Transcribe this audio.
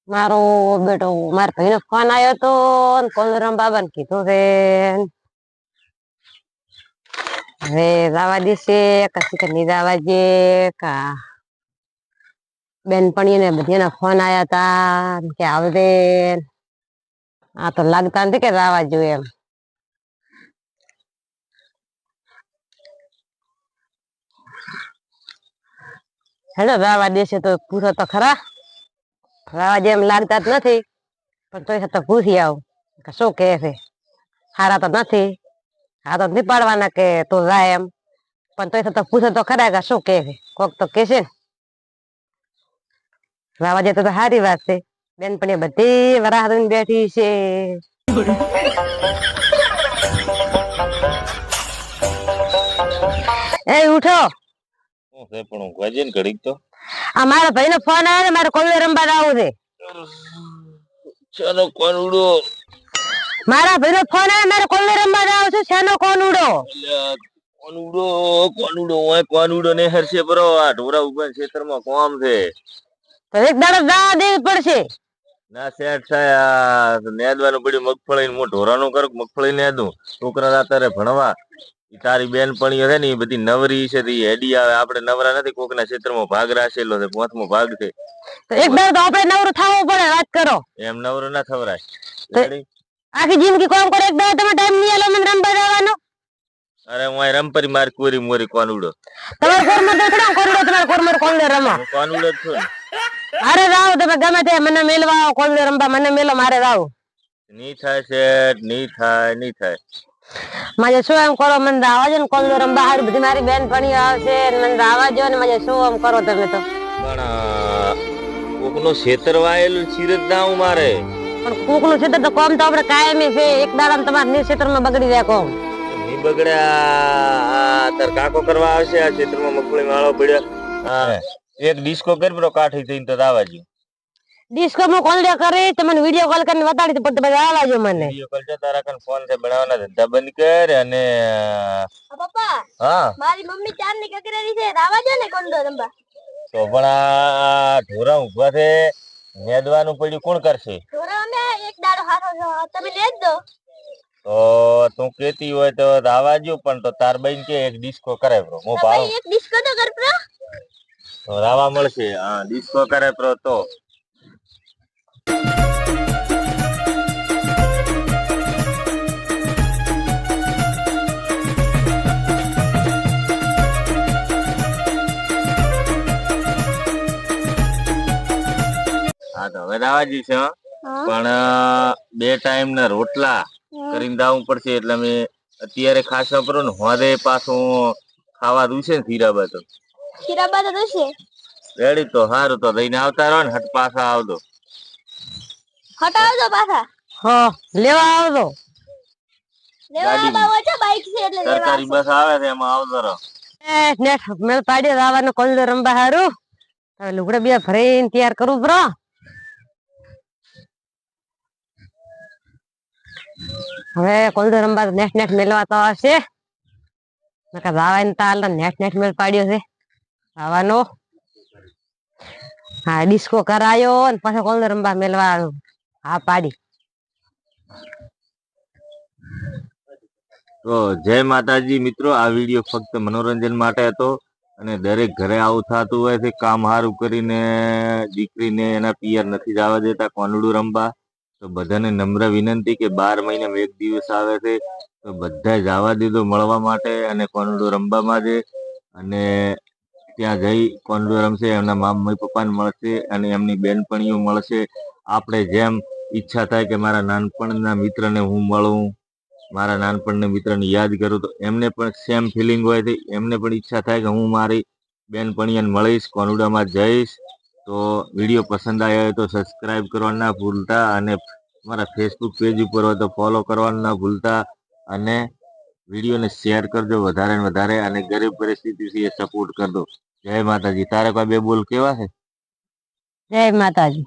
મારો બેટો મારા ભાઈ નો ફોન આવ્યો તો કોલરામ બાબા ને કીધું છે હવે જવા દેશે કશી કે નહીં જવા દે કા બેનપણી ને બધી ફોન આવ્યા તા કે આવજે આ તો લાગતા નથી કે જવા જોઈએ એમ હેલો જવા દેશે તો પૂછો તો ખરા જવા દે એમ લાગતા જ નથી પણ તોય તો પૂછી આવું કે શું કહે છે સારા તો નથી આ તો નહીં પાડવાના કે તું જાય એમ પણ તોય તો પૂછો તો ખરા કે શું કહે છે કોક તો કહેશે ને જવા દે તો સારી વાત છે બેનપણી બધી વરાહ બેઠી છે એ ઉઠો પણ ઊંઘવા જઈને ઘડીક તો આ મારા ભાઈ નો ફોન આવ્યો ને મારે કોલવે રમવા આવું છે ચાલો કોણ ઉડો મારા ભાઈ નો ફોન આવ્યો મારે કોલવે રમવા આવું છે શેનો કોણ ઉડો કોણ ઉડો ઓય કોણ ઉડો ને હરશે બરો આ ઢોરા ઉભા ખેતરમાં કોમ છે તો એક દાડો જવા દેવી પડશે ના સેટ થાય આ નેદવાનું પડ્યું મગફળી હું ઢોરાનું કરું મગફળી નેદું છોકરા અત્યારે ભણવા તારી બેનપણીઓ છે ને એ બધી નવરી છે હેડી આવે આપણે નવરા નથી કોકના ક્ષેત્રમાં ભાગ રાખેલો છે 5મો ભાગ છે તો એક દાડો તો આપણે નવરું થવું પડે વાત કરો એમ નવરો ના થવરાય આખી જિંદગી કામ કરે એક દાડો તમે ટાઈમ નહીં આલો મને રમવા જવાનો અરે હું રમપરી મારી કોરી મોરી કોણ ઉડો તમારે કોરમર તો થોડા કોરડો તમારે કોરમર કોલને રમો કોણ ઉડો છું ને મારે જાવ તમે ગમે તે મને મેલવા આવો કોલને રમવા મને મેલો મારે જાવ નહીં થાય સેટ નહીં થાય માજે શું એમ કરો મને દાવા જો ને કોલને રમવા હારી બધી મારી બેનપણી આવશે મને દાવા જો ને માજે શું એમ કરો તમે તો પણ કોકનો ક્ષેત્ર વાયેલું સિરત ના હું મારે પણ કોકનું ક્ષેત્ર તો કોમ તો આપણે કાયમી છે એક દાડા તમારે ની ક્ષેત્રમાં બગડી જાય કોમ નહીં બગડ્યા તાર કાકો કરવા આવશે આ ક્ષેત્રમાં મગફળી માળો પડ્યો એક ડિસ્કો કરી બરો કાઠી થઈને તો આવા જો ડિસ્કો માં કોલ કરે તમને વિડિયો કોલ કરીને બતાડી તો પછી આવજો મને વિડિયો કોલ છે તારા કન ફોન છે બનાવવાના ધંધા બંધ કર અને પપ્પા હા મારી મમ્મી ચાર ની કકરેલી છે રાવા જો ને કોંડો રંબા તો પણ આ ઢોરા ઉભા છે નેદવાનું પડ્યું કોણ કરશે ઢોરા અમે એક દાડો હાથો તમે નેજ દો તો તું કેતી હોય તો આવા જો પણ તો તાર બહેન કે એક ડિસ્કો કરે બ્રો હું પાઉં એક ડિસ્કો તો કર પ્રો તો રાવા મળશે હા ડિસ્કો કરે પ્રો તો હા તો હવે દાવાજી છે પણ 2 ટાઈમ ના રોટલા કરીને દાવું પડશે એટલે અમે અત્યારે ખાસ વાપરો ને હોદે પાછું ખાવા દઉશે ને ખીરાબા તો છે રેડી તો સારું તો લઈને આવતા રહો ને હટ પાછા આવજો હટાવજો પાછા હા લેવા આવજો લેવા આવો છો બાઈક છે એટલે લેવા સરકારી બસ આવે છે એમાં આવતો રહો નેટ મેલ પાડ્યો આવવાનો કોલને રમવા હારું હવે લુગડા બે ભરીને તૈયાર કરું બ્રો હવે કોલને રમવા નેટ મેલવા તો આવશે નકા જાવાને તાલ નેટ મેલ પાડ્યો છે આવવાનો હા ડિસ્કો કરાયો અને પાછો કોલને રમવા મેલવા હા પાડી તો જય માતાજી મિત્રો આ વિડીયો ફક્ત મનોરંજન માટે હતો અને દરેક ઘરે આવું થતું હોય છે કામ સારું કરીને દીકરીને એના પિયર નથી જવા દેતા કોનડું રમવા તો બધાને નમ્ર વિનંતી કે 12 મહિનામાં 1 દિવસ આવે છે તો બધા જવા દીધો મળવા માટે અને કોનડું રમવા માટે અને ત્યાં જઈ કોનડું રમશે એમના મમ્મી પપ્પાને મળશે અને એમની બેનપણીઓ મળશે આપણે જેમ ઈચ્છા થાય કે મારા નાનપણના મિત્રને હું મળું મારા નાનપણના મિત્રને યાદ કરું તો એમને પણ સેમ ફિલિંગ હોય છે એમને પણ ઈચ્છા થાય કે હું મારી બેનપણીઓને મળીશ કોનુડામાં જઈશ તો વિડીયો પસંદ આવ્યો હોય તો સબસ્ક્રાઈબ કરવાનું ના ભૂલતા અને મારા ફેસબુક પેજ ઉપર હોય તો ફોલો કરવાનું ના ભૂલતા અને વિડીયોને શેર કરજો વધારે ને વધારે અને ગરીબ પરિસ્થિતિથી સપોર્ટ કરજો જય માતાજી તારે કોઈ બે બોલ કેવા છે જય માતાજી